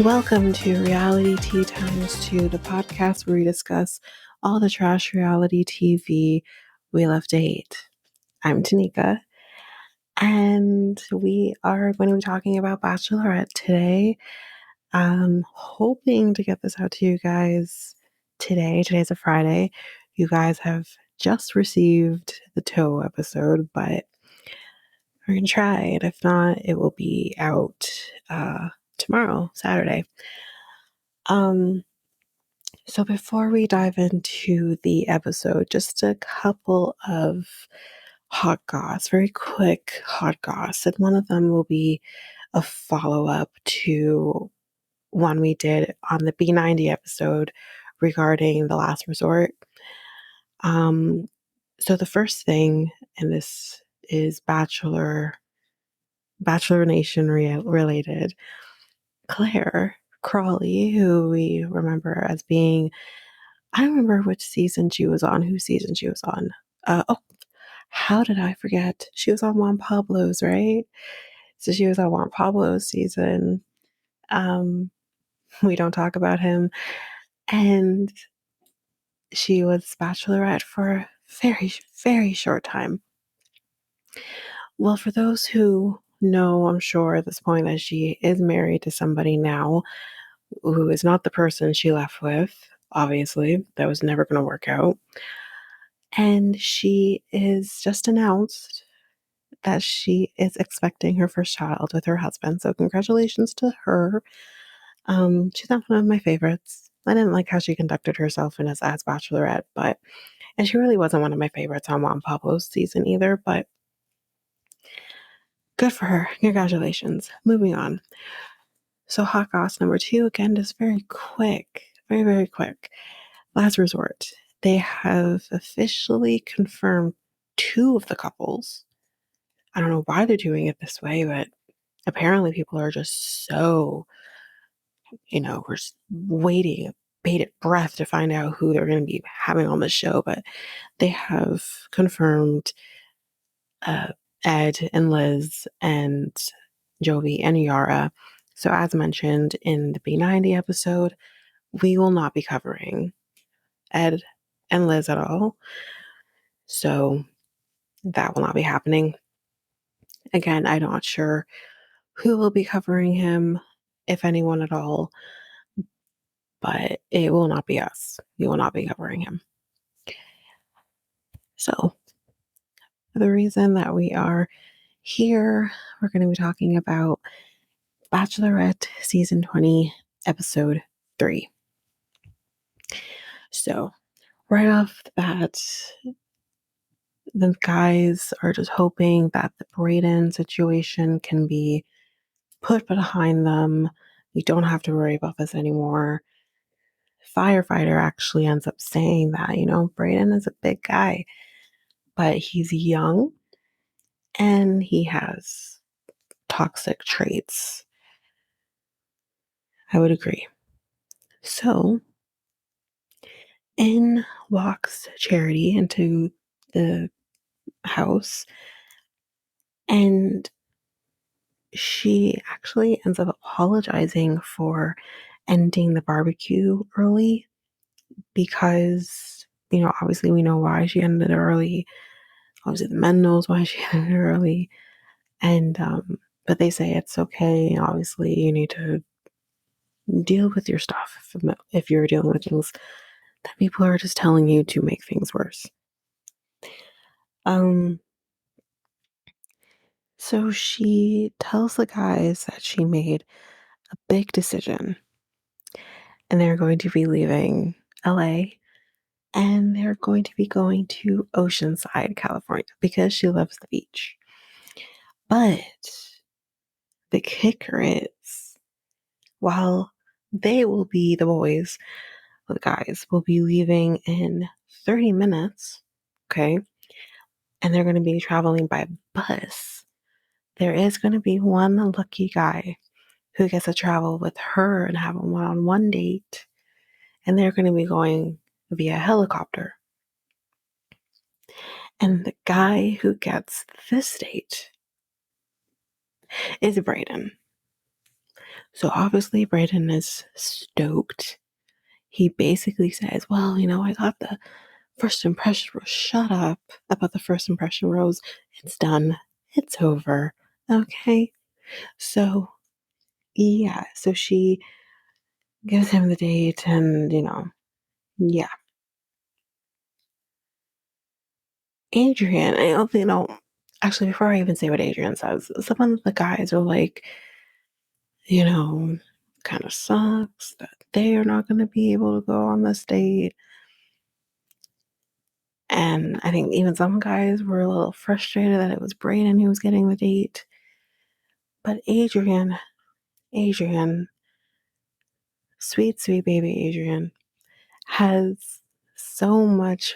Welcome to Reality Tea Times 2, the podcast where we discuss all the trash reality TV we love to hate. I'm Tanika, and we are going to be talking about Bachelorette today. I'm hoping to get this out to you guys today. Today's a Friday. You guys have just received the toe episode, but we're going to try it. If not, it will be out tomorrow, Saturday. So before we dive into the episode, just a couple of hot goss, very quick hot goss. And one of them will be a follow-up to one we did on the B90 episode regarding The Last Resort. So the first thing, and this is Bachelor Nation related, Claire Crawley, who we remember as being, I don't remember which season she was on, whose season she was on. How did I forget? She was on Juan Pablo's, right? So she was on Juan Pablo's season. We don't talk about him. And she was Bachelorette for a very, very short time. Well, for those who know, I'm sure at this point that she is married to somebody now who is not the person she left with. Obviously, that was never going to work out. And she is just announced that she is expecting her first child with her husband. So congratulations to her. She's not one of my favorites. I didn't like how she conducted herself in as Bachelorette, and she really wasn't one of my favorites on Juan Pablo's season either, but good for her. Congratulations. Moving on. So hot goss number 2, again, just very quick. Very, very quick. Last Resort. They have officially confirmed 2 of the couples. I don't know why they're doing it this way, but apparently people are just so, we're just waiting, bated breath to find out who they're going to be having on the show. But they have confirmed Ed and Liz and Jovi and Yara. So as mentioned in the B90 episode, we will not be covering Ed and Liz at all. So that will not be happening. Again, I'm not sure who will be covering him, if anyone at all, but it will not be us. We will not be covering him. So the reason that we are here, we're going to be talking about Bachelorette Season 20, Episode 3. So right off the bat, the guys are just hoping that the Brayden situation can be put behind them. We don't have to worry about this anymore. Firefighter actually ends up saying that, Brayden is a big guy, but he's young and he has toxic traits. I would agree. So in walks Charity into the house, and she actually ends up apologizing for ending the barbecue early because, obviously we know why she ended it early. Obviously the men knows why she ended it early. And, but they say it's okay. Obviously you need to deal with your stuff if you're dealing with things that people are just telling you to make things worse. So she tells the guys that she made a big decision and they're going to be leaving LA and they're going to be going to Oceanside, California because she loves the beach. But the kicker is, while they will be, the boys, the guys, will be leaving in 30 minutes, okay, and they're going to be traveling by bus, there is going to be one lucky guy who gets to travel with her and have a one-on-one date, and they're going to be going via helicopter. And the guy who gets this date is Brayden. So obviously, Brayden is stoked. He basically says, well, I got the first impression rose. Shut up about the first impression rose. It's done. It's over. Okay. So, yeah. So she gives him the date and, yeah. Adrian, I don't think, actually, before I even say what Adrian says, some of the guys are like, you know, kind of sucks that they are not going to be able to go on this date. And I think even some guys were a little frustrated that it was Brayden who was getting the date. But Adrian, sweet, sweet baby Adrian, has so much,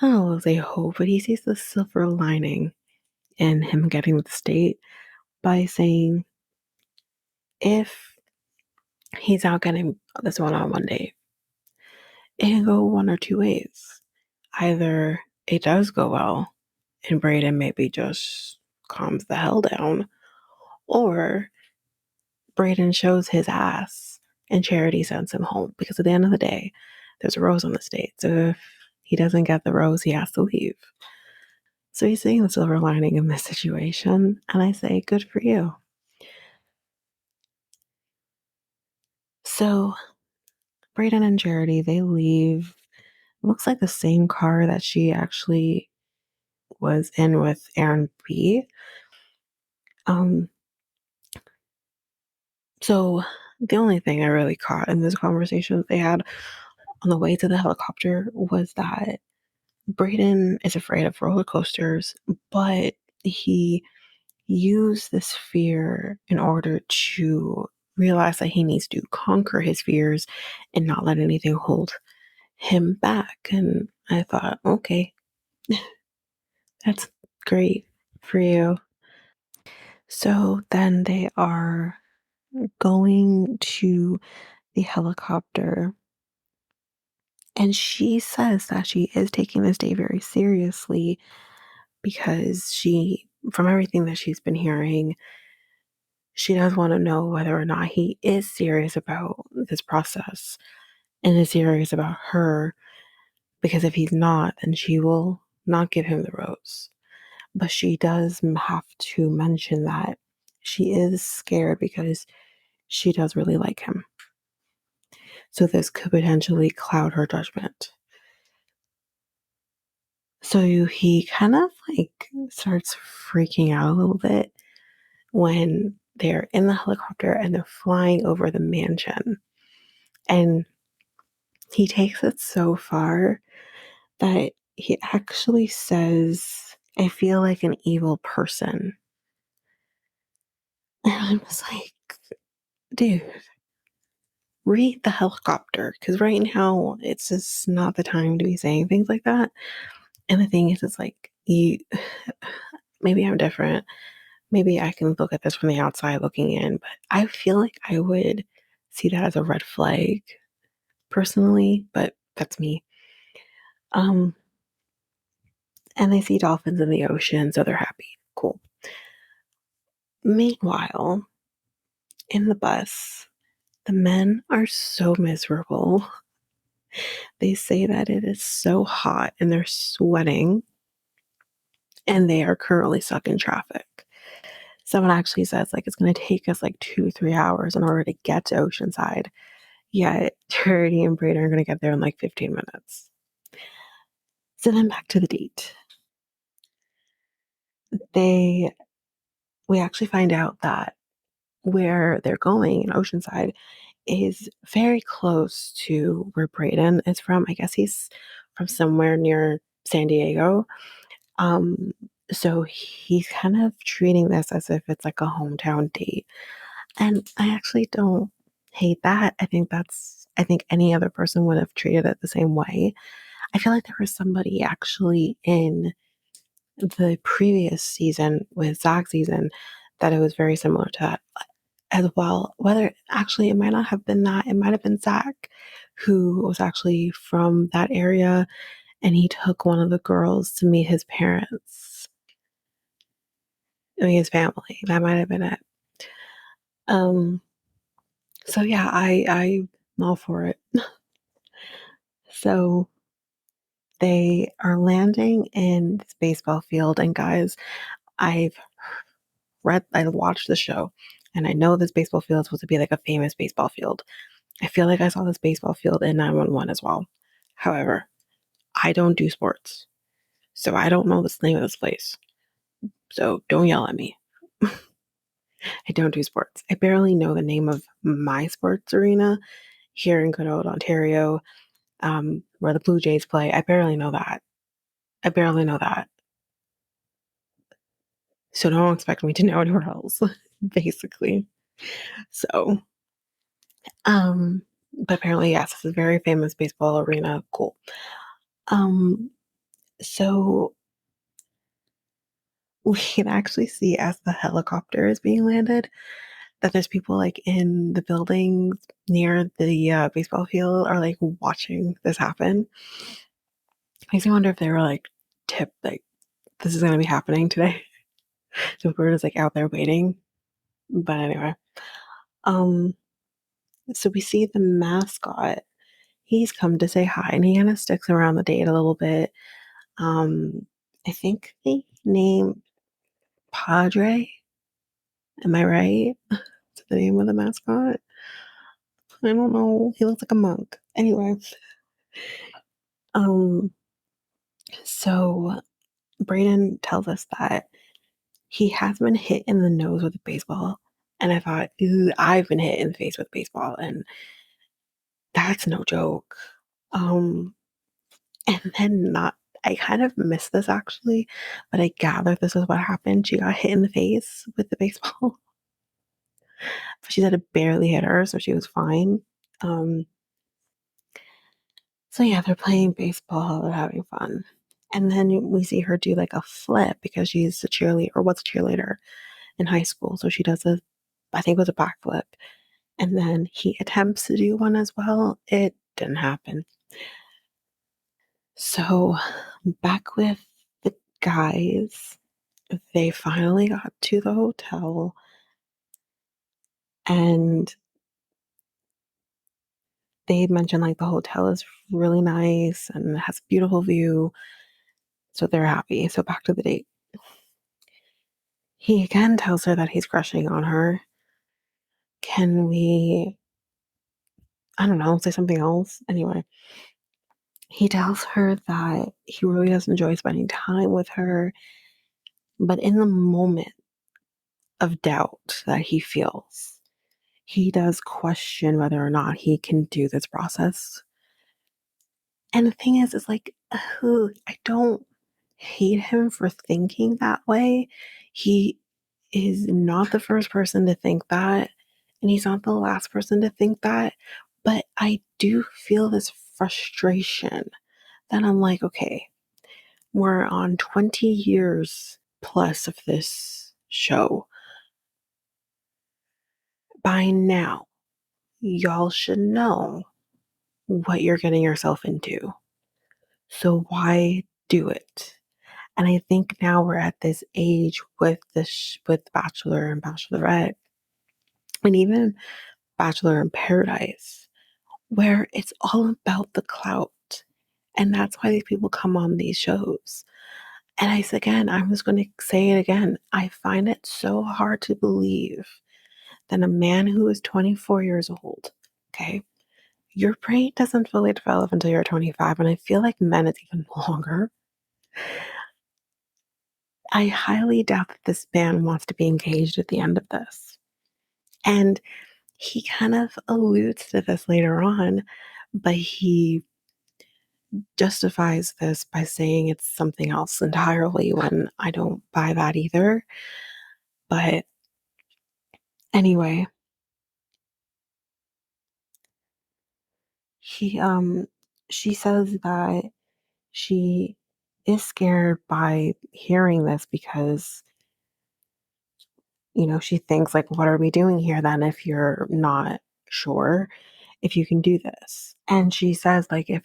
I don't know if they hope, but he sees the silver lining in him getting the date by saying, if he's out getting this one-on-one date, it can go one or two ways. Either it does go well and Brayden maybe just calms the hell down, or Brayden shows his ass and Charity sends him home because at the end of the day, there's a rose on the date. So if he doesn't get the rose, he has to leave. So he's seeing the silver lining in this situation, and I say, good for you. So Brayden and Charity, they leave. Looks like the same car that she actually was in with Aaron B. Um, so the only thing I really caught in this conversation they had on the way to the helicopter was that Brayden is afraid of roller coasters, but he used this fear in order to realize that he needs to conquer his fears and not let anything hold him back. And I thought, okay, that's great for you. So then they are going to the helicopter, and she says that she is taking this day very seriously because from everything that she's been hearing, she does want to know whether or not he is serious about this process and is serious about her, because if he's not, then she will not give him the rose. But she does have to mention that she is scared because she does really like him. So this could potentially cloud her judgment. So he kind of like starts freaking out a little bit when they're in the helicopter and they're flying over the mansion. And he takes it so far that he actually says, I feel like an evil person. And I was like, dude, read the helicopter. Because right now, it's just not the time to be saying things like that. And the thing is, it's like, maybe I'm different. Maybe I can look at this from the outside looking in, but I feel like I would see that as a red flag personally, but that's me. Um, and they see dolphins in the ocean, so they're happy. Cool. Meanwhile, in the bus, the men are so miserable. They say that it is so hot and they're sweating and they are currently stuck in traffic. Someone actually says like it's going to take us like 2 to 3 hours in order to get to Oceanside. Yet Charity and Brayden are going to get there in like 15 minutes. So then back to the date. We actually find out that where they're going in Oceanside is very close to where Brayden is from. I guess he's from somewhere near San Diego. Um, so he's kind of treating this as if it's like a hometown date. And I actually don't hate that. I think any other person would have treated it the same way. I feel like there was somebody actually in the previous season with Zach's season that it was very similar to that as well. Whether actually it might not have been that, it might have been Zach who was actually from that area and he took one of the girls to meet his parents. I mean, his family. That might have been it. Um, So yeah, I'm all for it. So they are landing in this baseball field, and guys, I've I watched the show, and I know this baseball field is supposed to be like a famous baseball field. I feel like I saw this baseball field in 911 as well. However, I don't do sports, so I don't know the name of this place. So don't yell at me. I don't do sports. I barely know the name of my sports arena here in good old Ontario, where the Blue Jays play. I barely know that. I barely know that. So don't expect me to know anywhere else, basically. So, but apparently, yes, it's a very famous baseball arena. Cool. Um, so we can actually see as the helicopter is being landed that there's people like in the buildings near the baseball field are like watching this happen. Makes me wonder if they were like tipped like this is going to be happening today. So we're just like out there waiting. But anyway, um, so we see the mascot. He's come to say hi, and he kind of sticks around the date a little bit. I think the name Padre. Am I right? Is the name of the mascot? I don't know. He looks like a monk. Anyway, um, so Brayden tells us that he has been hit in the nose with a baseball. And I thought, "Ew, I've been hit in the face with baseball, and that's no joke." Um, and then not, I kind of missed this actually, but I gather this is what happened. She got hit in the face with the baseball. But she said it barely hit her, so she was fine. Um, So yeah, they're playing baseball, they're having fun. And then we see her do like a flip because she's a cheerleader or was a cheerleader in high school. So she does a, I think it was a backflip. And then he attempts to do one as well. It didn't happen. So back with the guys, they finally got to the hotel and they mentioned like the hotel is really nice and has a beautiful view. So they're happy. So back to the date. He again tells her that he's crushing on her. Can we, I don't know, say something else? Anyway, he tells her that he really does enjoy spending time with her, but in the moment of doubt that he feels, he does question whether or not he can do this process. And the thing is like, I don't hate him for thinking that way. He is not the first person to think that, and he's not the last person to think that. But I do feel this frustration that I'm like, okay, we're on 20 years plus of this show. By now, y'all should know what you're getting yourself into. So why do it? And I think now we're at this age with this with Bachelor and Bachelorette, and even Bachelor in Paradise, where it's all about the clout. And that's why these people come on these shows. And again, I'm just going to say it again. I find it so hard to believe that a man who is 24 years old, okay, your brain doesn't fully develop until you're 25. And I feel like men it's even longer. I highly doubt that this man wants to be engaged at the end of this. And he kind of alludes to this later on, but he justifies this by saying it's something else entirely when I don't buy that either. But anyway, he she says that she is scared by hearing this because she thinks like what are we doing here then if you're not sure if you can do this. And she says like if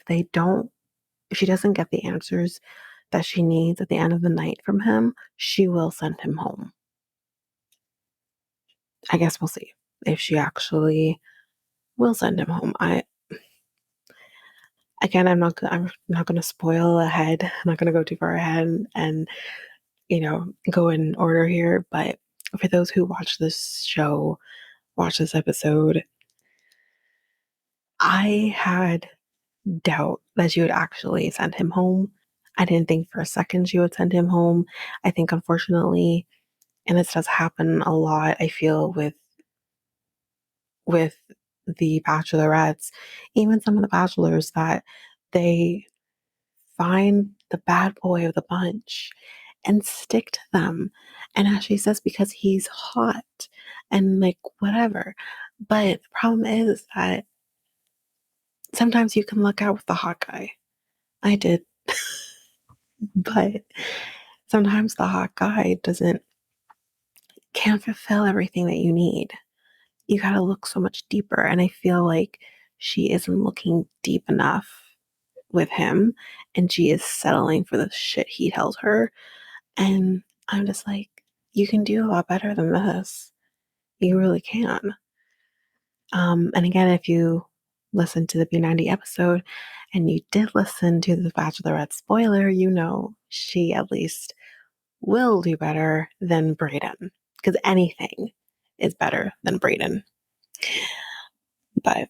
she doesn't get the answers that she needs at the end of the night from him, she will send him home. I guess we'll see if she actually we'll send him home. I'm not going to spoil ahead. I'm not going to go too far ahead and go in order here. But for those who watch this show, watch this episode, I had doubt that you would actually send him home. I didn't think for a second you would send him home. I think, unfortunately, and this does happen a lot, I feel, with the bachelorettes, even some of the bachelors, that they find the bad boy of the bunch and stick to them. And as she says, because he's hot and like whatever. But the problem is that sometimes you can luck out with the hot guy. I did. But sometimes the hot guy can't fulfill everything that you need. You got to look so much deeper. And I feel like she isn't looking deep enough with him, and she is settling for the shit he tells her. And I'm just like, you can do a lot better than this. You really can. And again, if you listen to the B90 episode and you did listen to the Bachelorette spoiler, you know she at least will do better than Brayden, because anything is better than Brayden. But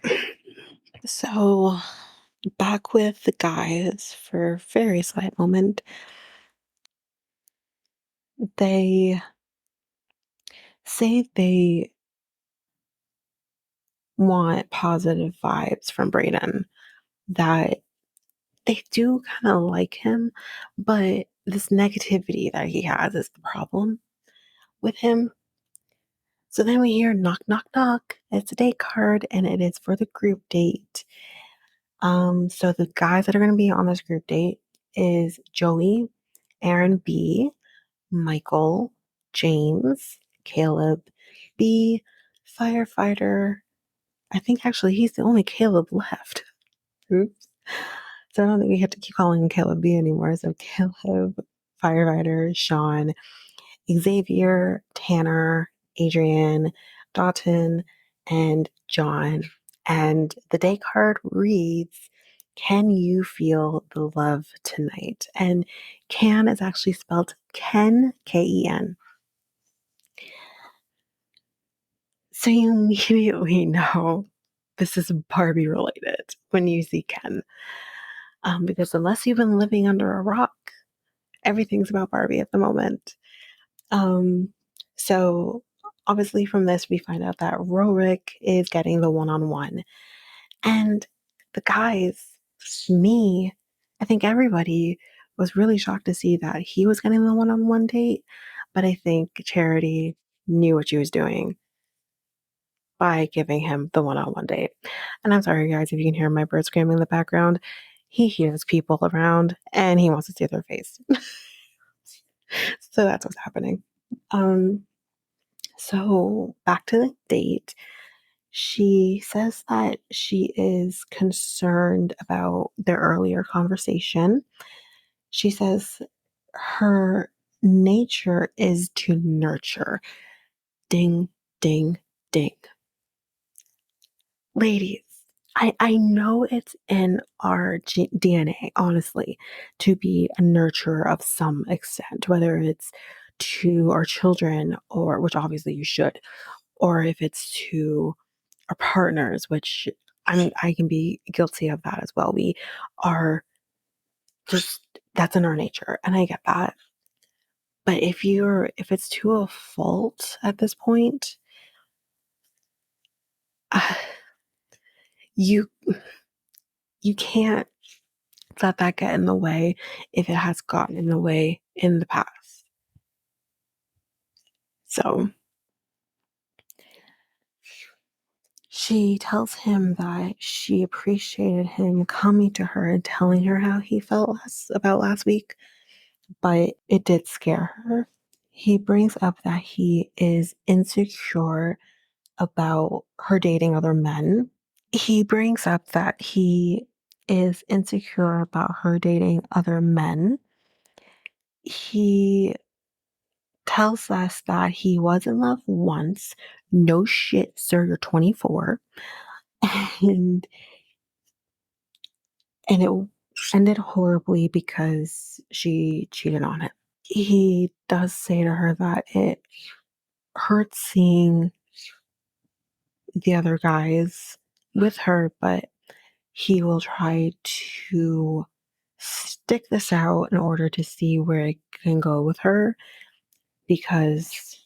so back with the guys for a very slight moment, they say they want positive vibes from Brayden, that they do kind of like him, but this negativity that he has is the problem with him. So then we hear knock, knock, knock. It's a date card, and it is for the group date. So the guys that are going to be on this group date is Joey, Aaron B, Michael, James, Caleb B, firefighter. I think actually he's the only Caleb left. Oops. So I don't think we have to keep calling him Caleb B anymore. So Caleb, firefighter, Sean, Xavier, Tanner, Adrian, Dalton, and John. And the day card reads, "Can you feel the love tonight?" And can is actually spelled Ken, Ken. So you immediately know this is Barbie related when you see Ken. Because unless you've been living under a rock, everything's about Barbie at the moment. Um, so obviously from this, we find out that Rorik is getting the one-on-one. And the guys, me, I think everybody was really shocked to see that he was getting the one-on-one date. But I think Charity knew what she was doing by giving him the one-on-one date. And I'm sorry, guys, if you can hear my bird screaming in the background. He hears people around and he wants to see their face. So that's what's happening. Um, so back to the date. She says that she is concerned about their earlier conversation. She says her nature is to nurture. Ding, ding, ding. Ladies, I know it's in our DNA, honestly, to be a nurturer of some extent, whether it's to our children, or which obviously you should, or if it's to our partners, which I can be guilty of that as well. We are just, that's in our nature, and I get that. But if it's to a fault at this point, uh, you you can't let that get in the way if it has gotten in the way in the past. So she tells him that she appreciated him coming to her and telling her how he felt about last week, but it did scare her. He brings up that he is insecure about her dating other men. He brings up that he is insecure about her dating other men. He tells us that he was in love once. No shit, sir, you're 24. and it ended horribly because she cheated on him. He does say to her that it hurts seeing the other guys with her, but he will try to stick this out in order to see where it can go with her because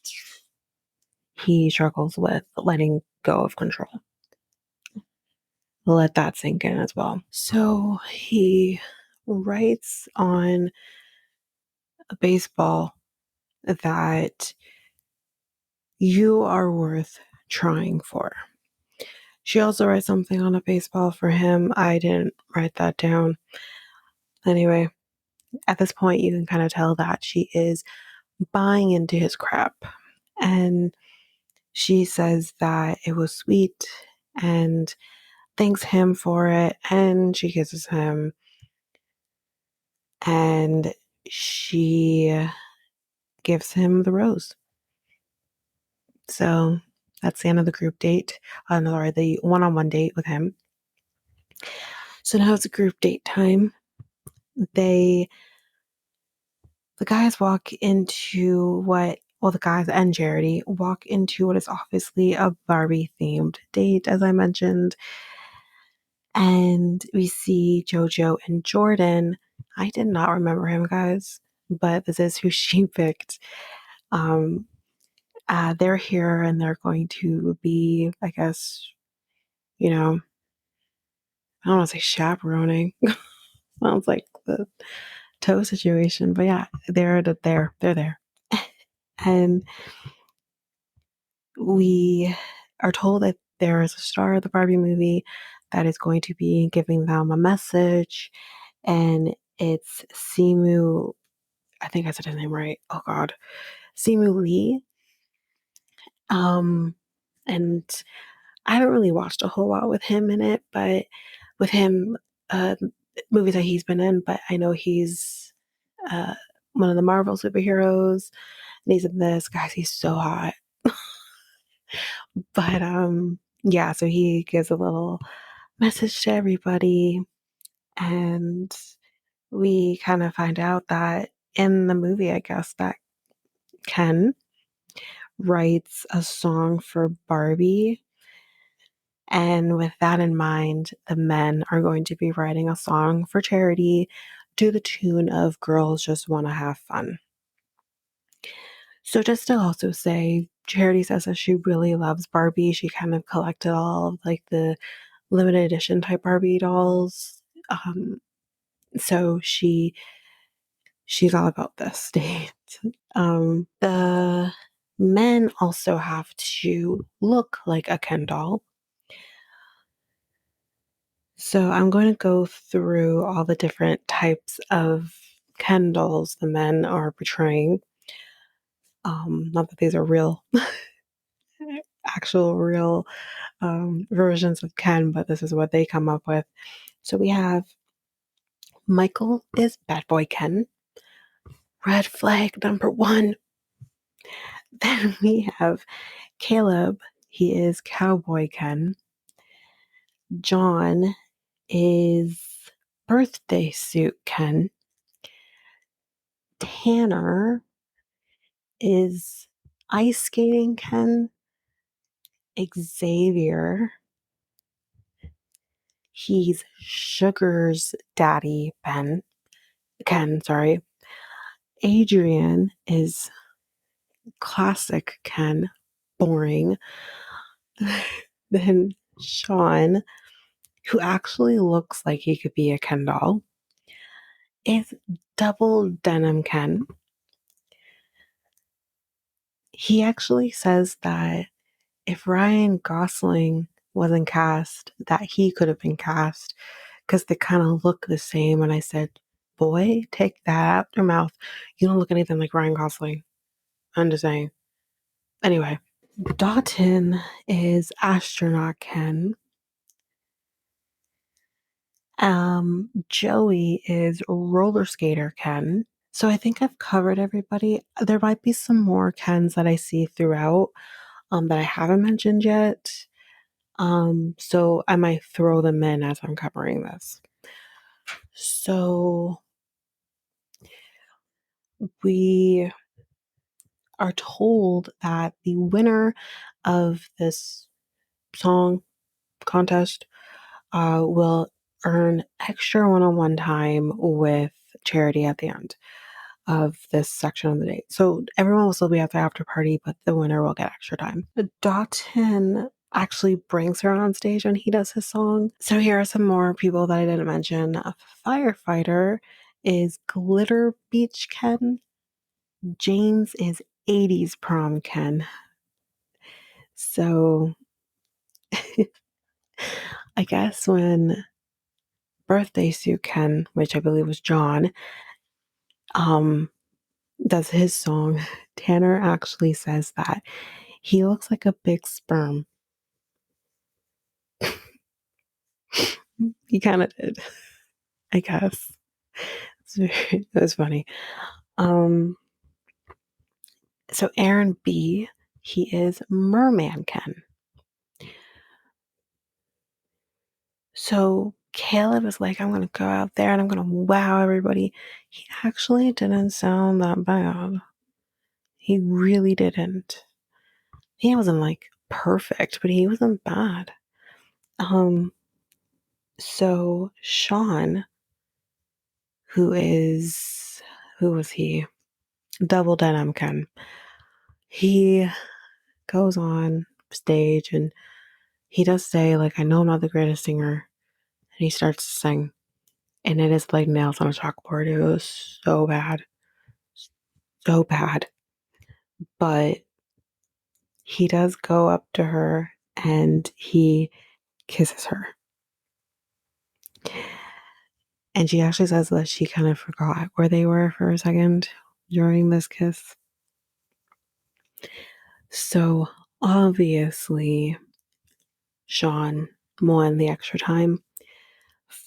he struggles with letting go of control. Let that sink in as well. So he writes on a baseball that you are worth trying for. She also writes something on a baseball for him. I didn't write that down. Anyway, at this point, you can kind of tell that she is buying into his crap. And she says that it was sweet and thanks him for it. And she kisses him. And she gives him the rose. So that's the end of the group date. Or the one-on-one date with him. So now it's a group date time. The guys walk into the guys and Charity walk into what is obviously a Barbie themed date, as I mentioned. And we see JoJo and Jordan. I did not remember him, guys, but this is who she picked. They're here and they're going to be, I guess, I don't want to say chaperoning. Sounds like the toe situation, but yeah, they're there. And we are told that there is a star of the Barbie movie that is going to be giving them a message, and it's Simu. I think I said his name right. Oh God, Simu Lee. And I haven't really watched a whole lot with him in it, but with him, uh, movies that he's been in. But I know he's uh, one of the Marvel superheroes, and he's in this. Guys, he's so hot. But yeah, so he gives a little message to everybody, and we kind of find out that in the movie, I guess, that Ken writes a song for Barbie. And with that in mind, the men are going to be writing a song for Charity to the tune of Girls Just Wanna Have Fun. So just to also say, Charity says that she really loves Barbie. She kind of collected all of like the limited edition type Barbie dolls. So she's all about this date. The men also have to look like a Ken doll. So I'm going to go through all the different types of Ken dolls the men are portraying. Not that these are real, actual real versions of Ken, but this is what they come up with. So we have Michael is Bad Boy Ken. Red flag number one. Then we have Caleb. He is Cowboy Ken. John is Birthday Suit Ken. Tanner is Ice Skating Ken. Xavier, he's Sugar's daddy Ken, sorry. Adrian is classic Ken, boring. Then Sean, who actually looks like he could be a Ken doll, is double denim Ken. He actually says that if Ryan Gosling wasn't cast, that he could have been cast because they kind of look the same. And I said, boy, take that out your mouth. You don't look anything like Ryan Gosling. I'm just saying. Anyway, Dotton is astronaut Ken. Joey is roller skater Ken. So I think I've covered everybody. There might be some more Kens that I see throughout that I haven't mentioned yet. So I might throw them in as I'm covering this. So we are told that the winner of this song contest will earn extra one-on-one time with Charity at the end of this section of the date. So everyone will still be at the after party, but the winner will get extra time. Dotun actually brings her on stage when he does his song. So here are some more people that I didn't mention. A firefighter is Glitter Beach Ken. James is 80s prom Ken. So I guess when birthday suit Ken, which I believe was John, um, does his song, Tanner actually says that he looks like a big sperm. He kind of did, I guess. It was funny. Um, so Aaron B, he is Merman Ken. So Caleb is like, I'm gonna go out there and I'm gonna wow everybody. He actually didn't sound that bad. He really didn't. He wasn't like perfect, but he wasn't bad. So Sean, who was he? Double Denim Ken. He goes on stage and he does say, like, I know I'm not the greatest singer. And he starts to sing. And it is like nails on a chalkboard. It was so bad. So bad. But he does go up to her and he kisses her. And she actually says that she kind of forgot where they were for a second during this kiss. So obviously, Sean won the extra time.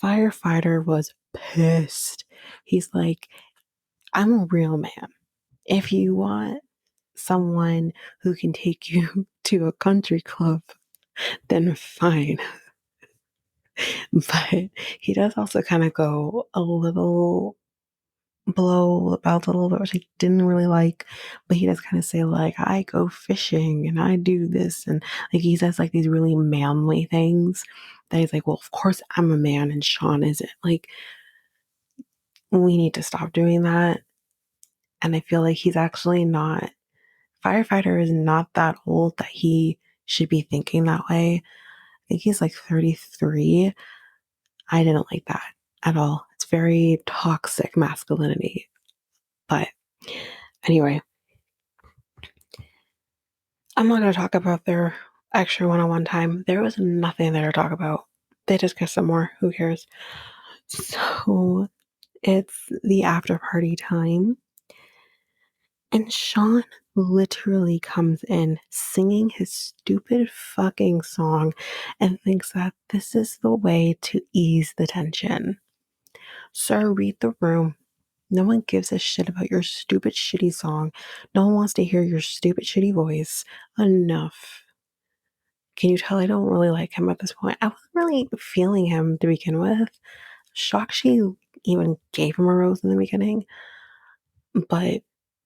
Firefighter was pissed. He's like, I'm a real man. If you want someone who can take you to a country club, then fine. But he does also kind of go a little below the belt a little bit, which I didn't really like. But he does kind of say, like, I go fishing and I do this. And like he says like these really manly things that he's like, well, of course I'm a man and Sean isn't. Like, we need to stop doing that. And I feel like he's actually not, firefighter is not that old that he should be thinking that way. I think he's like 33. I didn't like that at all. It's very toxic masculinity. But anyway, I'm not going to talk about their extra one-on-one time. There was nothing there to talk about. They just get some more. Who cares? So it's the after party time. And Sean literally comes in singing his stupid fucking song and thinks that this is the way to ease the tension. Sir, read the room. No one gives a shit about your stupid, shitty song. No one wants to hear your stupid, shitty voice. Enough. Can you tell I don't really like him at this point? I wasn't really feeling him to begin with. Shocked she even gave him a rose in the beginning. But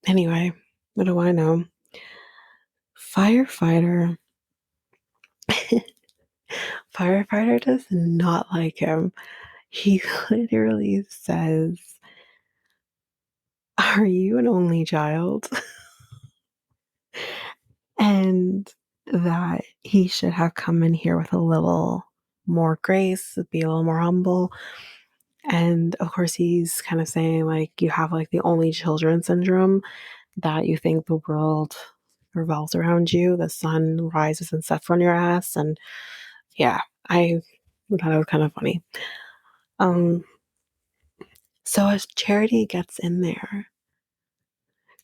anyway, what do I know? Firefighter. Firefighter does not like him. He literally says, are you an only child? And that he should have come in here with a little more grace, be a little more humble. And of course, he's kind of saying, like, you have like the only children syndrome, that you think the world revolves around you, the sun rises and sets on your ass. And yeah, I thought it was kind of funny. So as Charity gets in there,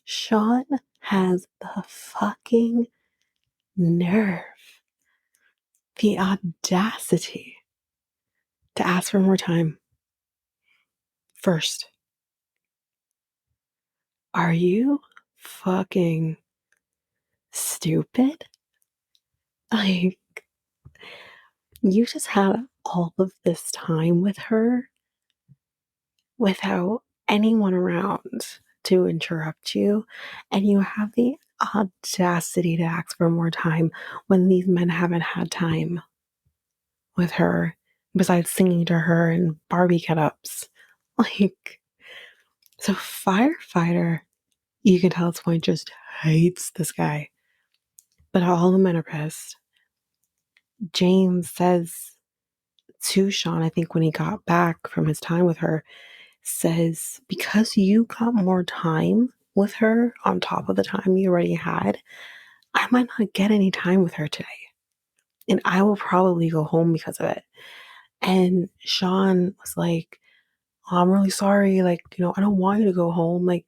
Sean has the fucking nerve, the audacity to ask for more time. First, are you fucking stupid? Like, You just had all of this time with her without anyone around to interrupt you, and you have the audacity to ask for more time when these men haven't had time with her besides singing to her and Barbie get-ups. Like, so firefighter, you can tell at this point, just hates this guy. But all the men are pissed. James says to Sean, I think when he got back from his time with her, says, because you got more time with her on top of the time you already had, I might not get any time with her today. And I will probably go home because of it. And Sean was like, oh, I'm really sorry. Like, I don't want you to go home. Like,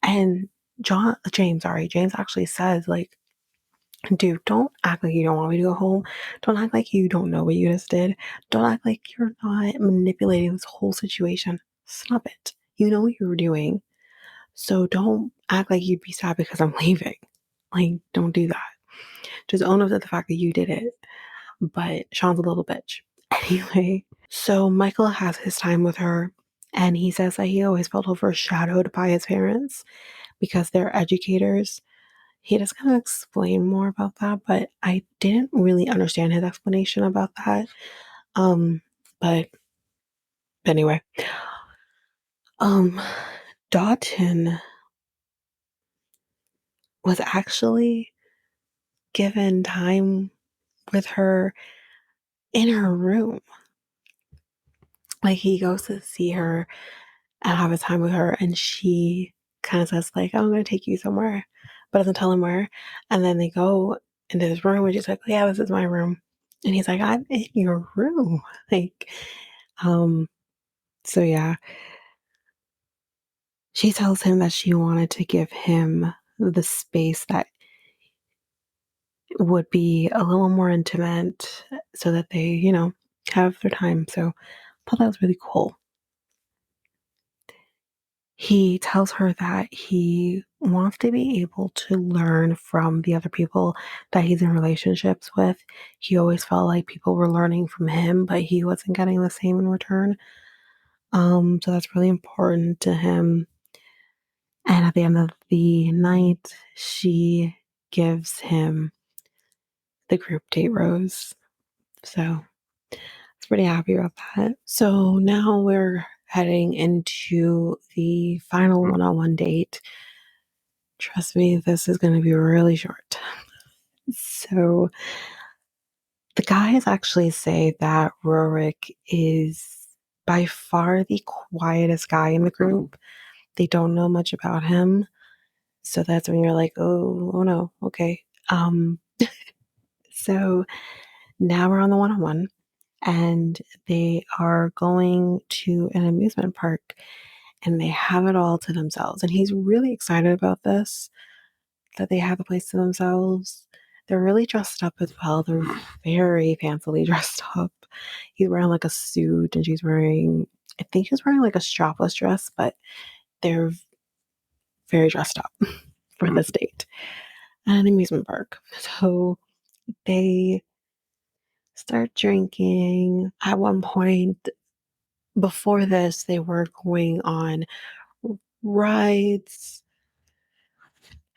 and James actually says, like, dude, don't act like you don't want me to go home. Don't act like you don't know what you just did. Don't act like you're not manipulating this whole situation. Stop it. You know what you were doing. So don't act like you'd be sad because I'm leaving. Like, don't do that. Just own up to the fact that you did it. But Sean's a little bitch. Anyway, so Michael has his time with her, and he says that he always felt overshadowed by his parents because they're educators. He does kind of explain more about that, but I didn't really understand his explanation about that. But anyway, um, Dotton was actually given time with her in her room. Like, he goes to see her and have a time with her, and she kind of says, like, oh, I'm going to take you somewhere, but doesn't tell him where. And then they go into his room, and she's like, yeah, this is my room. And he's like, I'm in your room. Like, um, so yeah, she tells him that she wanted to give him the space that would be a little more intimate so that they, have their time. So I thought that was really cool. He tells her that he wants to be able to learn from the other people that he's in relationships with. He always felt like people were learning from him, but he wasn't getting the same in return. So that's really important to him. And at the end of the night, she gives him the group date rose. So I was pretty happy about that. So now we're heading into the final one-on-one date. Trust me, this is going to be really short. So the guys actually say that Rorik is by far the quietest guy in the group. They don't know much about him. So that's when you're like, oh no, okay. So now we're on the one-on-one, and they are going to an amusement park, and they have it all to themselves. And he's really excited about this, that they have a place to themselves. They're really dressed up as well. They're very fancily dressed up. He's wearing like a suit, and I think she's wearing like a strapless dress, but they're very dressed up for this date at an amusement park. So they start drinking. At one point, before this, they were going on rides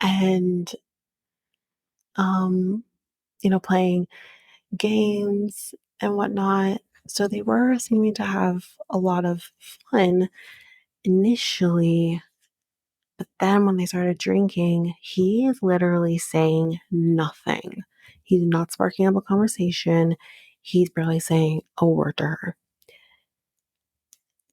and, um, playing games and whatnot. So they were seeming to have a lot of fun initially. But then when they started drinking, he is literally saying nothing. He's not sparking up a conversation. He's barely saying a word to her.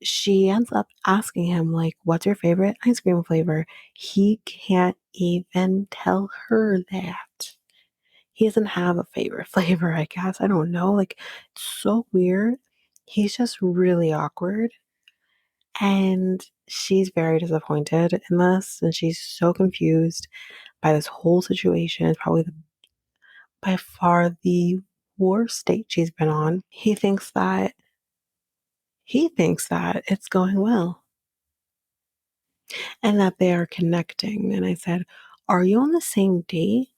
She ends up asking him, like, what's your favorite ice cream flavor? He can't even tell her that. He doesn't have a favorite flavor, I guess. I don't know. Like, it's so weird. He's just really awkward. And she's very disappointed in this. And she's so confused by this whole situation. It's probably by far the worst date she's been on. He thinks that it's going well and that they are connecting. And I said, are you on the same date?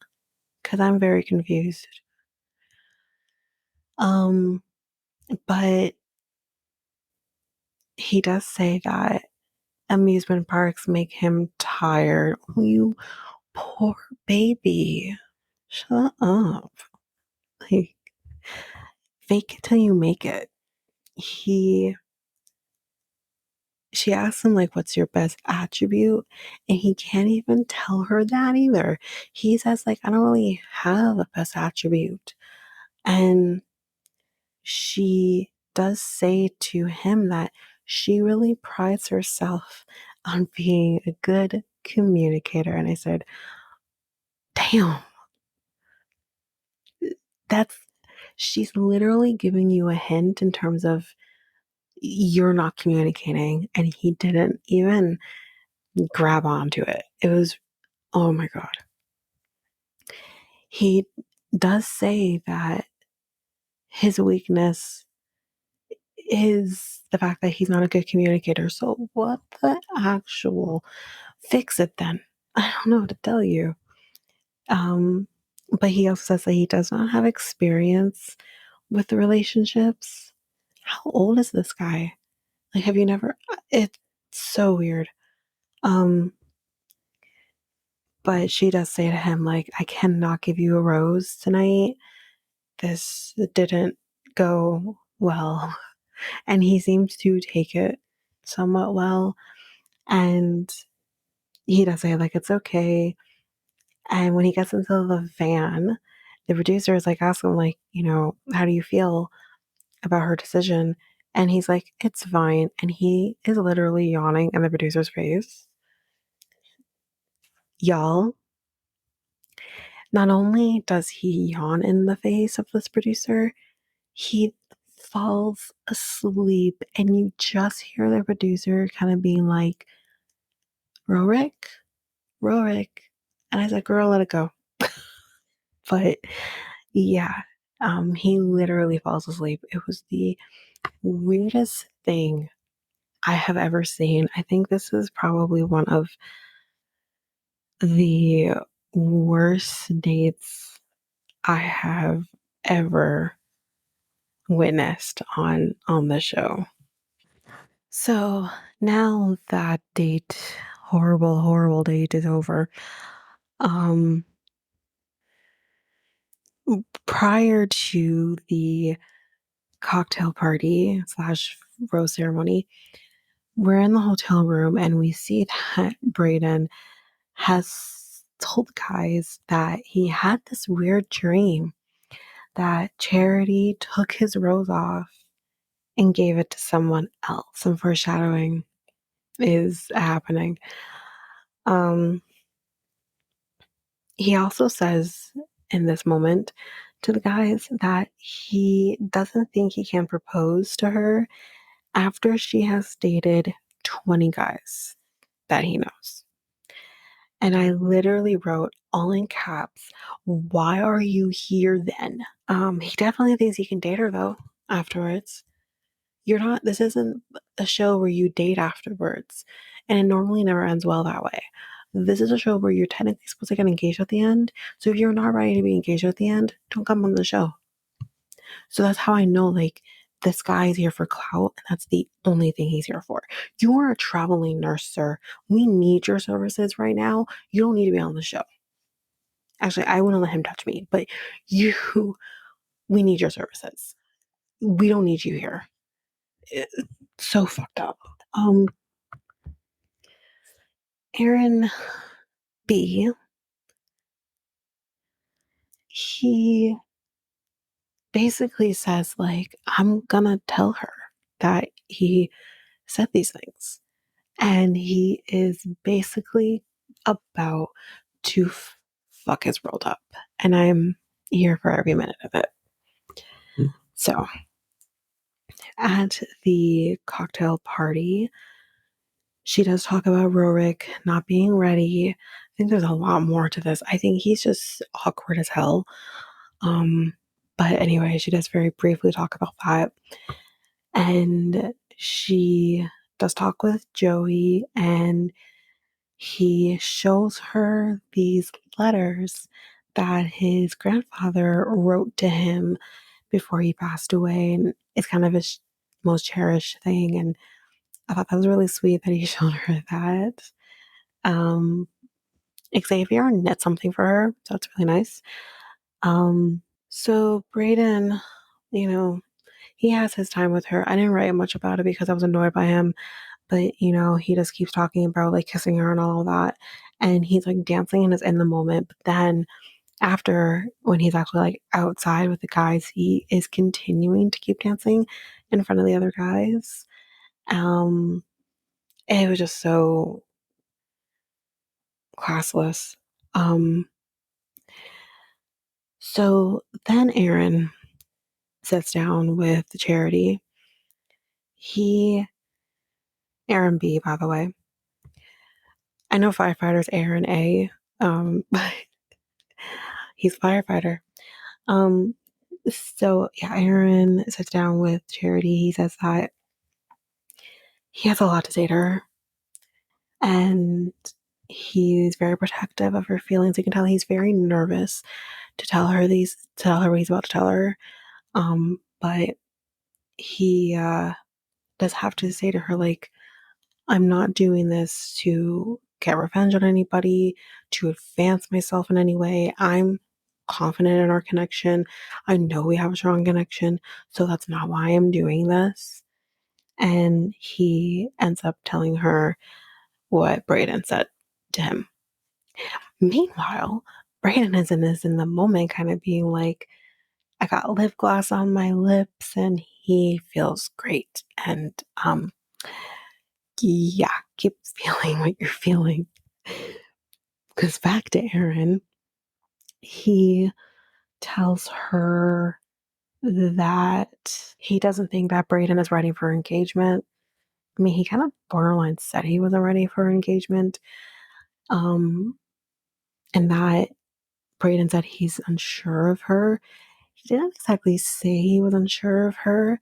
Because I'm very confused. But he does say that amusement parks make him tired. Oh, you poor baby. Shut up. Like, fake it till you make it. He She asks him, like, what's your best attribute? And he can't even tell her that either. He says, like, I don't really have a best attribute. And she does say to him that she really prides herself on being a good communicator. And I said, damn, that's she's literally giving you a hint in terms of you're not communicating. And he didn't even grab onto it. It was, oh my God. He does say that his weakness is the fact that he's not a good communicator. So, what the actual fix it then? I don't know what to tell you. Um, but he also says that he does not have experience with the relationships. How old is this guy? Like, have you never? It's so weird. Um, but she does say to him, like, I cannot give you a rose tonight. This didn't go well. And he seems to take it somewhat well. And he does say, like, it's okay. And when he gets into the van, the producer is like, ask him, like, how do you feel about her decision? And he's like, it's fine. And he is literally yawning in the producer's face. Y'all, not only does he yawn in the face of this producer, he falls asleep. And you just hear the producer kind of being like, Rorik, Rorik. And I said, girl, let it go. But yeah, he literally falls asleep. It was the weirdest thing I have ever seen. I think this is probably one of the worst dates I have ever witnessed on the show. So now that date, horrible, horrible date is over. Um, Prior to the cocktail party slash rose ceremony, we're in the hotel room and we see that Brayden has told the guys that he had this weird dream that Charity took his rose off and gave it to someone else. Some foreshadowing is happening. Um, he also says in this moment to the guys that he doesn't think he can propose to her after she has dated 20 guys that he knows. And I literally wrote all in caps, why are you here then? He definitely thinks he can date her though afterwards. This isn't a show where you date afterwards. And it normally never ends well that way. This is a show where you're technically supposed to get engaged at the end. So if you're not ready to be engaged at the end, don't come on the show. So that's how I know, like, this guy is here for clout, and that's the only thing he's here for. You are a traveling nurse, sir. We need your services right now. You don't need to be on the show. Actually, I wouldn't let him touch me, but we need your services. We don't need you here. It's so fucked up. Aaron B, he basically says, like, I'm gonna tell her that he said these things. And he is basically about to fuck his world up. And I'm here for every minute of it. So at the cocktail party, she does talk about Rorik not being ready. I think there's a lot more to this. I think he's just awkward as hell. Um, but anyway, she does very briefly talk about that. And she does talk with Joey, and he shows her these letters that his grandfather wrote to him before he passed away, and it's kind of his most cherished thing. And I thought that was really sweet that he showed her that. Um, Xavier knit something for her, so it's really nice. Um, so Brayden, you know, he has his time with her. I didn't write much about it because I was annoyed by him, but he just keeps talking about like kissing her and all of that. And he's like dancing and is in the moment. But then after, when he's actually like outside with the guys, he is continuing to keep dancing in front of the other guys. Um, it was just so classless. Um, so then Aaron sits down with the Charity. He, Aaron B, by the way. I know firefighters Aaron A, but he's a firefighter. Um, so yeah, Aaron sits down with Charity. He says that he has a lot to say to her, and he's very protective of her feelings. You can tell he's very nervous to tell her what he's about to tell her. But he does have to say to her, like, I'm not doing this to get revenge on anybody, to advance myself in any way. I'm confident in our connection. I know we have a strong connection, so that's not why I'm doing this. And he ends up telling her what Brayden said to him. Meanwhile, Brayden is in the moment, kind of being like, I got lip gloss on my lips and he feels great. And yeah, keep feeling what you're feeling. Because back to Aaron, he tells her that he doesn't think that Brayden is ready for engagement. I mean, he kind of borderline said he wasn't ready for engagement. Um, and that Brayden said he's unsure of her. He didn't exactly say he was unsure of her.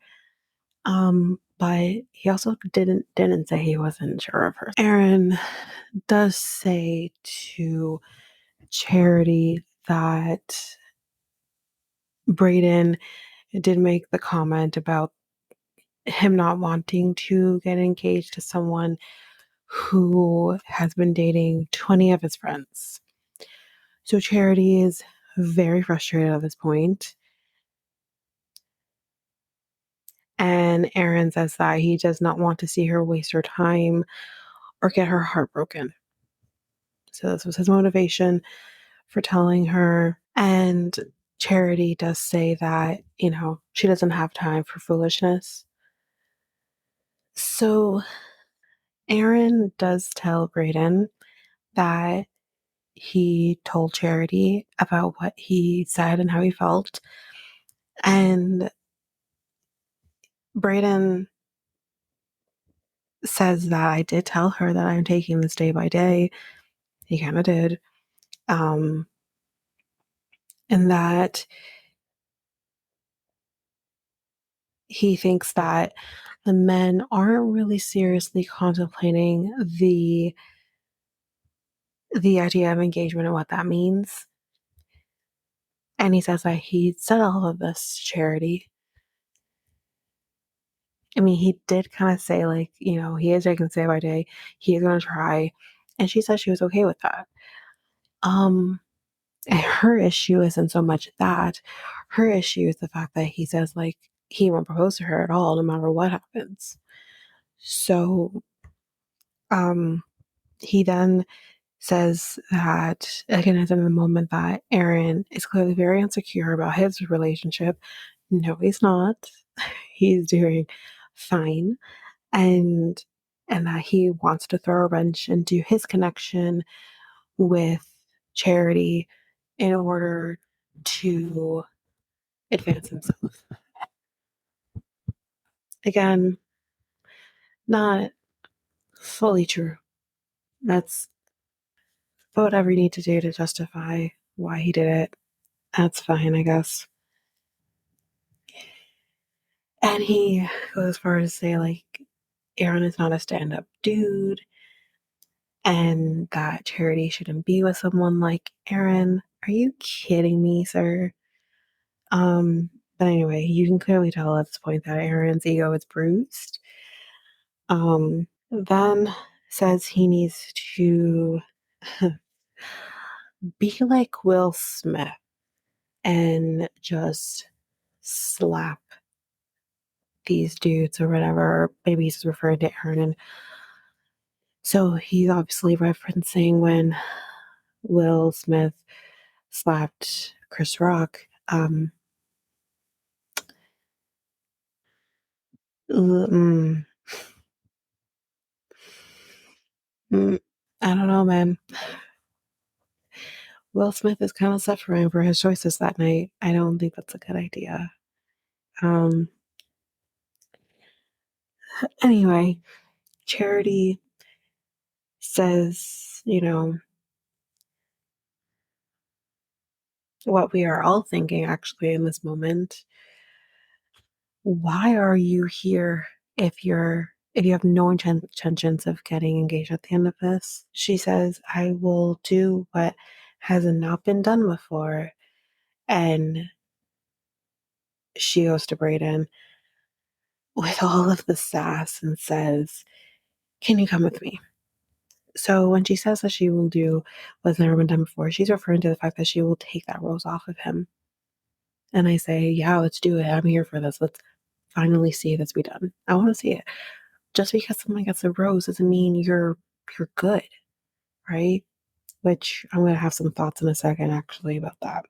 But he also didn't say he wasn't sure of her. Aaron does say to Charity that Brayden did make the comment about him not wanting to get engaged to someone who has been dating 20 of his friends. So Charity is very frustrated at this point. And Aaron says that he does not want to see her waste her time or get her heart broken. So this was his motivation for telling her. And Charity does say that, she doesn't have time for foolishness. So Aaron does tell Brayden that he told Charity about what he said and how he felt. And Brayden says that I did tell her that I'm taking this day by day. He kind of did. And that he thinks that the men aren't really seriously contemplating the idea of engagement and what that means. And he says that he said all of this to Charity. I mean, he did kind of say, like, he is taking day by day. He is going to try. And she said she was okay with that. And her issue isn't so much that. Her issue is the fact that he says, like, he won't propose to her at all, no matter what happens. So, he then says that, again, it's in the moment that Aaron is clearly very insecure about his relationship. No, he's not. He's doing fine. And that he wants to throw a wrench into his connection with Charity in order to advance himself. Again, not fully true. That's whatever you need to do to justify why he did it. That's fine, I guess. And he goes as far as to say, like, Aaron is not a stand up dude, and that Charity shouldn't be with someone like Aaron. Are you kidding me, sir? But anyway, you can clearly tell at this point that Aaron's ego is bruised. Then says he needs to be like Will Smith and just slap these dudes or whatever. Maybe he's referring to Aaron. And so he's obviously referencing when Will Smith slapped Chris Rock. Mm, mm, I don't know, man. Will Smith is kind of suffering for his choices that night. I don't think that's a good idea. Um, anyway, Charity says, what we are all thinking actually in this moment. Why are you here if you have no intentions of getting engaged at the end of this? She says, I will do what has not been done before. And she goes to Brayden with all of the sass and says, can you come with me? So when she says that she will do what's never been done before, she's referring to the fact that she will take that rose off of him. And I say, yeah, let's do it. I'm here for this. Let's finally see this be done. I want to see it. Just because someone gets a rose doesn't mean you're good, right? Which I'm gonna have some thoughts in a second actually about that.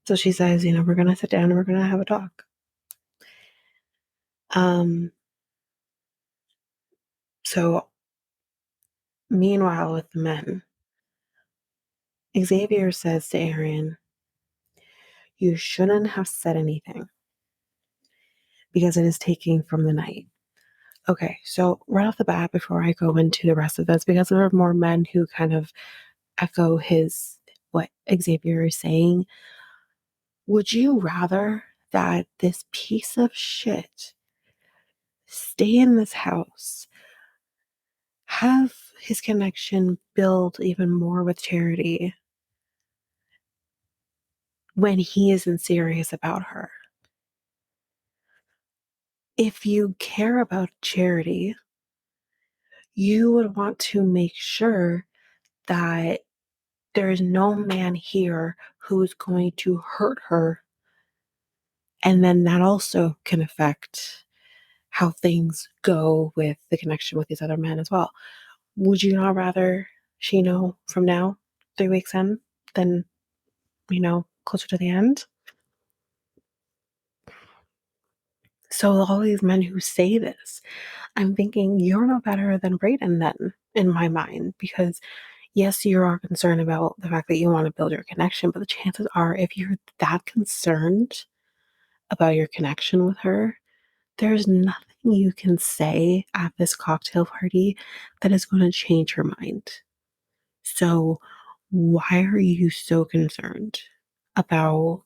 So she says, we're gonna sit down and we're gonna have a talk. So meanwhile with the men, Xavier says to Aaron, you shouldn't have said anything because it is taking from the night. Okay, so right off the bat, before I go into the rest of this, because there are more men who kind of echo what Xavier is saying, would you rather that this piece of shit stay in this house, have his connection build even more with Charity when he isn't serious about her? If you care about Charity, you would want to make sure that there is no man here who is going to hurt her. And then that also can affect how things go with the connection with these other men as well. Would you not rather she know from now, 3 weeks in, than, closer to the end? So all these men who say this, I'm thinking you're no better than Brayden then, in my mind, because yes, you are concerned about the fact that you want to build your connection, but the chances are if you're that concerned about your connection with her, there's nothing you can say at this cocktail party that is going to change her mind. So why are you so concerned about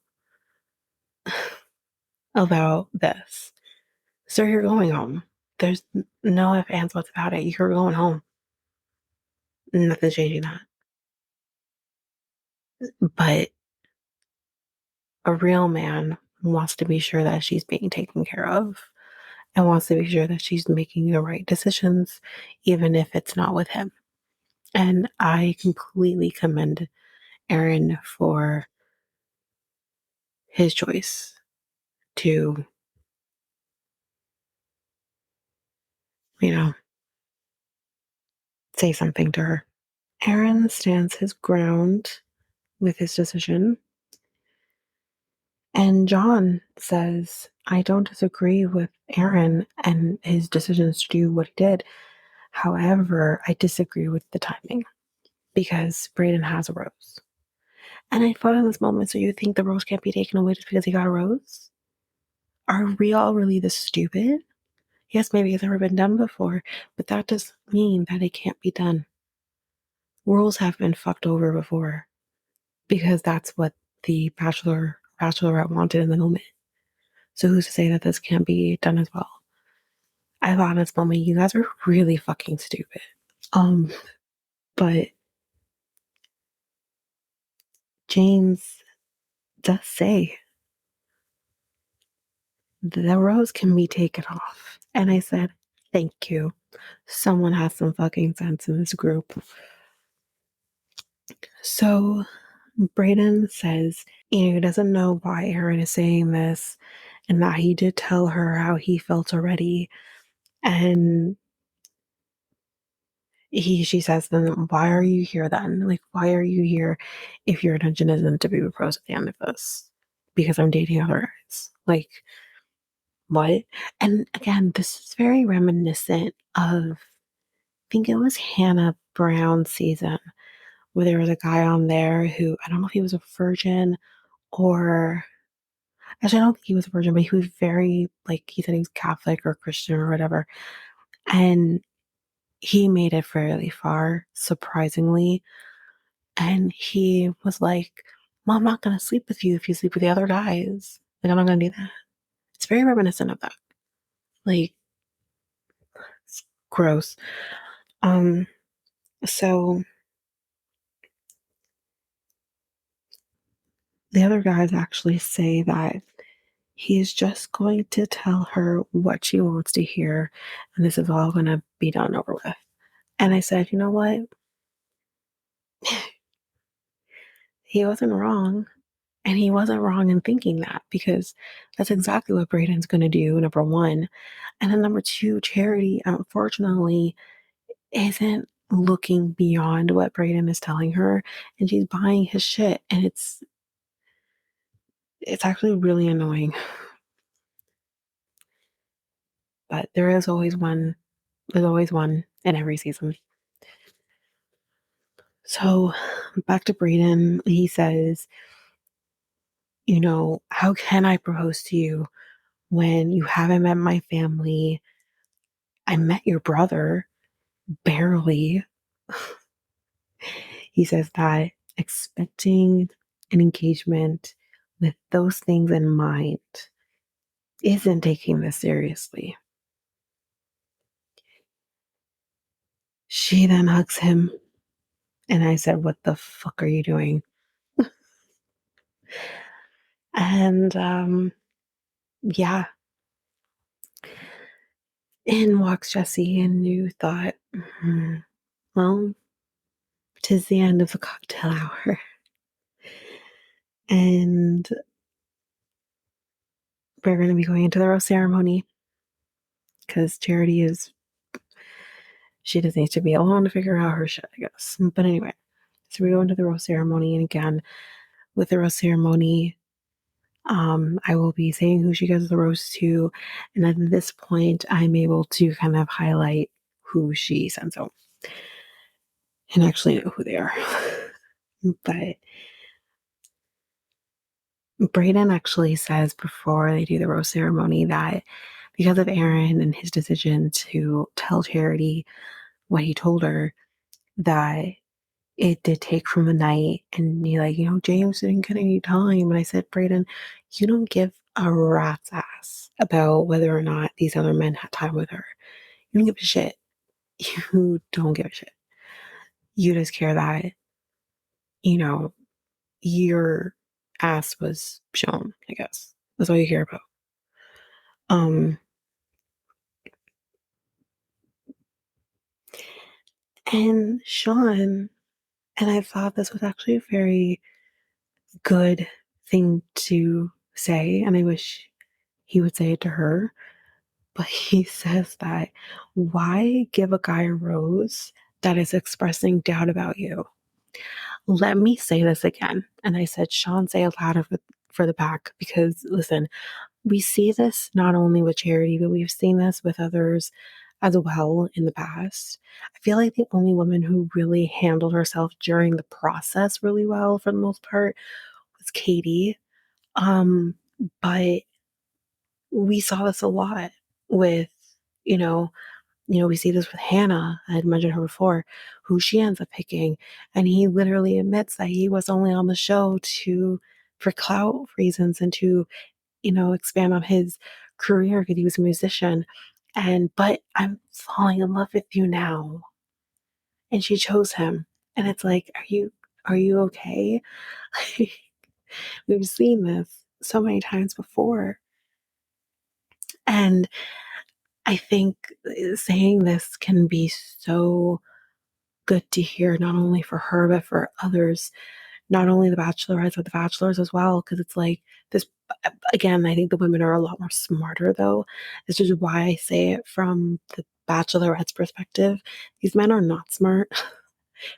this? So you're going home. There's no ifs, ands, buts about it. You're going home. Nothing's changing that. But a real man wants to be sure that she's being taken care of and wants to be sure that she's making the right decisions, even if it's not with him. And I completely commend Aaron for his choice to, you know, say something to her. Aaron stands his ground with his decision. And John says, I don't disagree with Aaron and his decisions to do what he did. However, I disagree with the timing because Brayden has a rose. And I thought in this moment, so you think the rose can't be taken away just because he got a rose? Are we all really this stupid? Yes, maybe it's never been done before, but that doesn't mean that it can't be done. Rules have been fucked over before because that's what the bachelorette wanted in the moment. So who's to say that this can't be done as well? I thought in this moment, you guys are really fucking stupid. Um, but James does say the rose can be taken off. And I said, thank you. Someone has some fucking sense in this group. So Brayden says, he doesn't know why Aaron is saying this and that he did tell her how he felt already. And she says, then why are you here then? Like, why are you here if your intention isn't to be with Rose at the end of this? Because I'm dating other guys. Like, what? And again, this is very reminiscent of, I think it was Hannah Brown's season, where there was a guy on there who, I don't know if he was a virgin or, actually, I don't think he was a virgin, but he was very, like, he said he was Catholic or Christian or whatever. And he made it fairly far, surprisingly. And he was like, well, I'm not going to sleep with you if you sleep with the other guys. Like, I'm not going to do that. It's very reminiscent of that. Like, it's gross. So the other guys actually say that he's just going to tell her what she wants to hear, and this is all going to be done over with. And I said, you know what? He wasn't wrong. And he wasn't wrong in thinking that, because that's exactly what Brayden's going to do, number one. And then number two, Charity, unfortunately, isn't looking beyond what Brayden is telling her, and she's buying his shit. And it's actually really annoying. But there's always one in every season. So back to Brayden, he says, how can I propose to you when you haven't met my family? I met your brother, barely. He says that expecting an engagement with those things in mind isn't taking this seriously. She then hugs him, and I said, what the fuck are you doing? And yeah, in walks Jesse, and you thought, well, 'tis the end of the cocktail hour. And we're going to be going into the rose ceremony, because Charity she just needs to be alone to figure out her shit, I guess. But anyway, so we go into the rose ceremony, and again, with the rose ceremony, I will be saying who she gives the rose to, and at this point, I'm able to kind of highlight who she sends out, and actually know who they are. But Brayden actually says before they do the rose ceremony that because of Aaron and his decision to tell Charity what he told her, that it did take from the night. And he like, James didn't get any time. And I said, Brayden, you don't give a rat's ass about whether or not these other men had time with her. You don't give a shit. You don't give a shit. You just care that, you know, your ass was shown, I guess. That's all you care about. Um, and Sean, and I thought this was actually a very good thing to say, and I wish he would say it to her. But he says that, why give a guy a rose that is expressing doubt about you? Let me say this again. And I said, Sean, say it louder for the back, because listen, we see this not only with Charity, but we've seen this with others as well in the past. I feel like the only woman who really handled herself during the process really well, for the most part, was Katie. Um, but we saw this a lot with, you know, we see this with Hannah. I had mentioned her before, who she ends up picking. And he literally admits that he was only on the show for clout reasons and to, expand on his career because he was a musician. But I'm falling in love with you now. And she chose him. And it's like, are you okay? We've seen this so many times before. And I think saying this can be so good to hear, not only for her, but for others, not only the bachelorettes, but the bachelors as well. Because it's like this, again, I think the women are a lot more smarter, though. This is why I say it from the bachelorette's perspective. These men are not smart.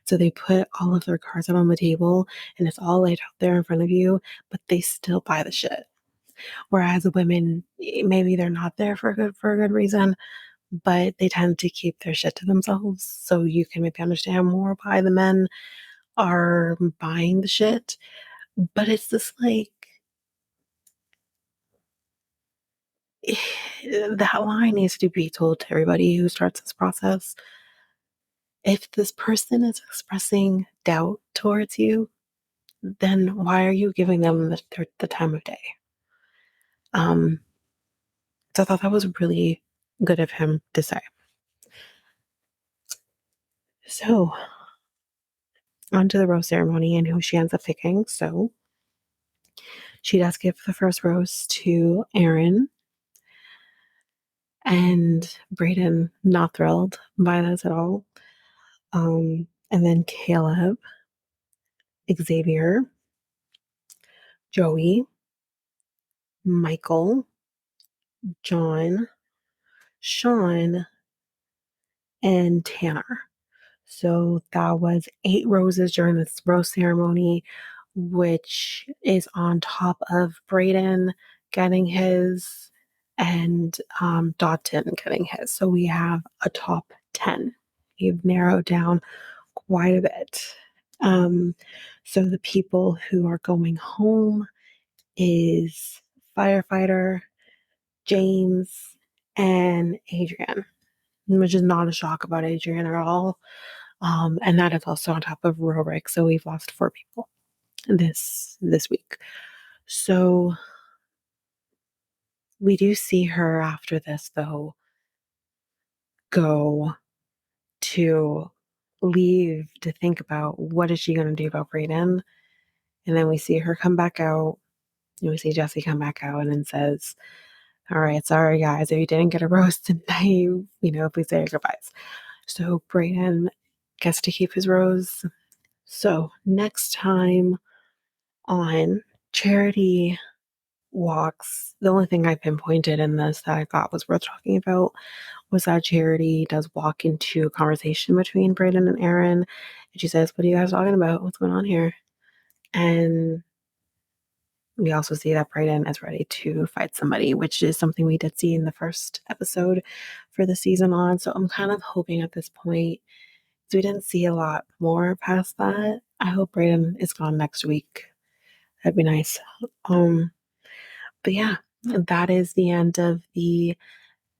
So they put all of their cards out on the table and it's all laid out there in front of you, but they still buy the shit. Whereas the women, maybe they're not there for a good reason, but they tend to keep their shit to themselves. So you can maybe understand more why the men are buying the shit. But it's this like that line needs to be told to everybody who starts this process. If this person is expressing doubt towards you, then why are you giving them the time of day? Um, so I thought that was really good of him to say. So on to the rose ceremony and who she ends up picking. So she does give the first rose to Aaron, and Brayden not thrilled by this at all. And then Caleb, Xavier, Joey, Michael, John, Sean, and Tanner. So that was 8 roses during this rose ceremony, which is on top of Brayden getting his and Dotton getting his. So we have a top 10. We've narrowed down quite a bit. Um, so the people who are going home is firefighter, James, and Adrian, which is not a shock about Adrian at all. And that is also on top of Rorik. So we've lost 4 people this week. So we do see her after this, though, go to leave to think about what is she going to do about Brayden. And then we see her come back out. And we see Jesse come back out and then says, all right, sorry guys, if you didn't get a roast tonight, please say your goodbyes. So Brayden gets to keep his rose. So next time on Charity walks, the only thing I pinpointed in this that I thought was worth talking about was that Charity does walk into a conversation between Brayden and Aaron. And she says, what are you guys talking about? What's going on here? And we also see that Brayden is ready to fight somebody, which is something we did see in the first episode for the season on. So I'm kind of hoping at this point, because we didn't see a lot more past that. I hope Brayden is gone next week. That'd be nice. But yeah, that is the end of the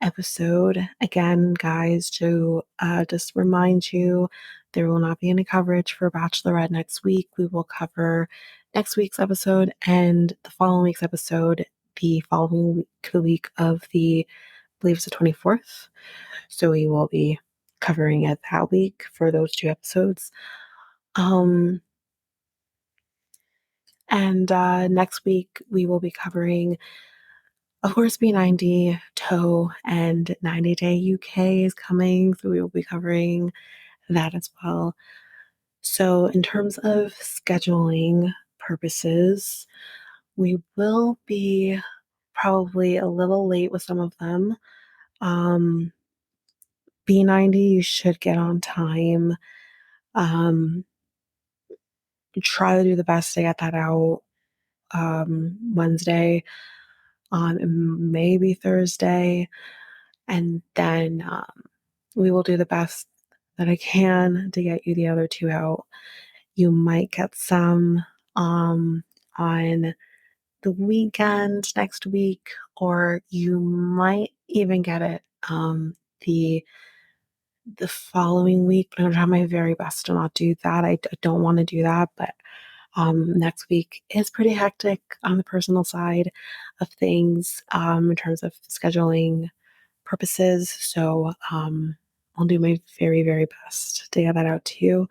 episode. Again, guys, to just remind you, there will not be any coverage for Bachelorette next week. We will cover next week's episode and the following week's episode the following week, the week of I believe it's the 24th. So we will be covering it that week for those 2 episodes. And next week we will be covering, of course, B90, Toe, and 90 Day UK is coming. So we will be covering that as well. So in terms of scheduling purposes, we will be probably a little late with some of them. B90, you should get on time. Try to do the best to get that out Wednesday, maybe Thursday. And then we will do the best that I can to get you the other 2 out. You might get some on the weekend next week, or you might even get it the following week. But I'm gonna try my very best to not do that. I don't want to do that, but next week is pretty hectic on the personal side of things in terms of scheduling purposes. So I'll do my very, very best to get that out to you.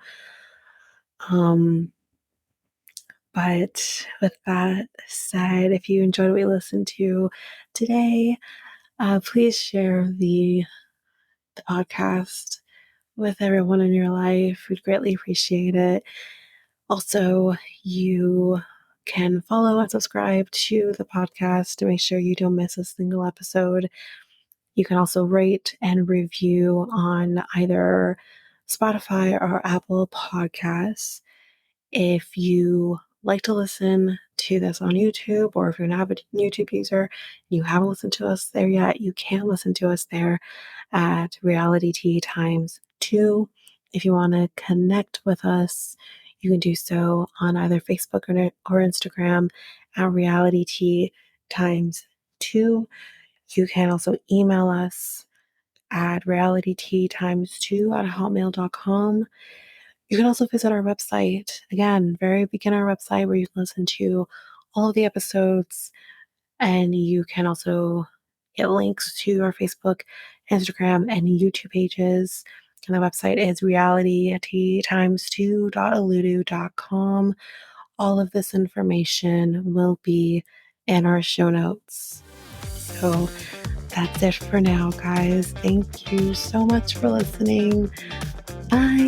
But with that said, if you enjoyed what we listened to today, Please share the podcast with everyone in your life. We'd greatly appreciate it. Also, you can follow and subscribe to the podcast to make sure you don't miss a single episode. You can also rate and review on either Spotify or Apple Podcasts. If you like to listen to this on YouTube, or if you're an avid YouTube user and you haven't listened to us there yet, you can listen to us there at Reality Tea times 2. If you want to connect with us, you can do so on either Facebook or Instagram at Reality Tea times 2. You can also email us at realityteatimes2@hotmail.com. You can also visit our website. Again, very beginner website where you can listen to all of the episodes, and you can also get links to our Facebook, Instagram, and YouTube pages. And the website is realitytimes2.aludu.com. All of this information will be in our show notes. So that's it for now, guys. Thank you so much for listening. Bye.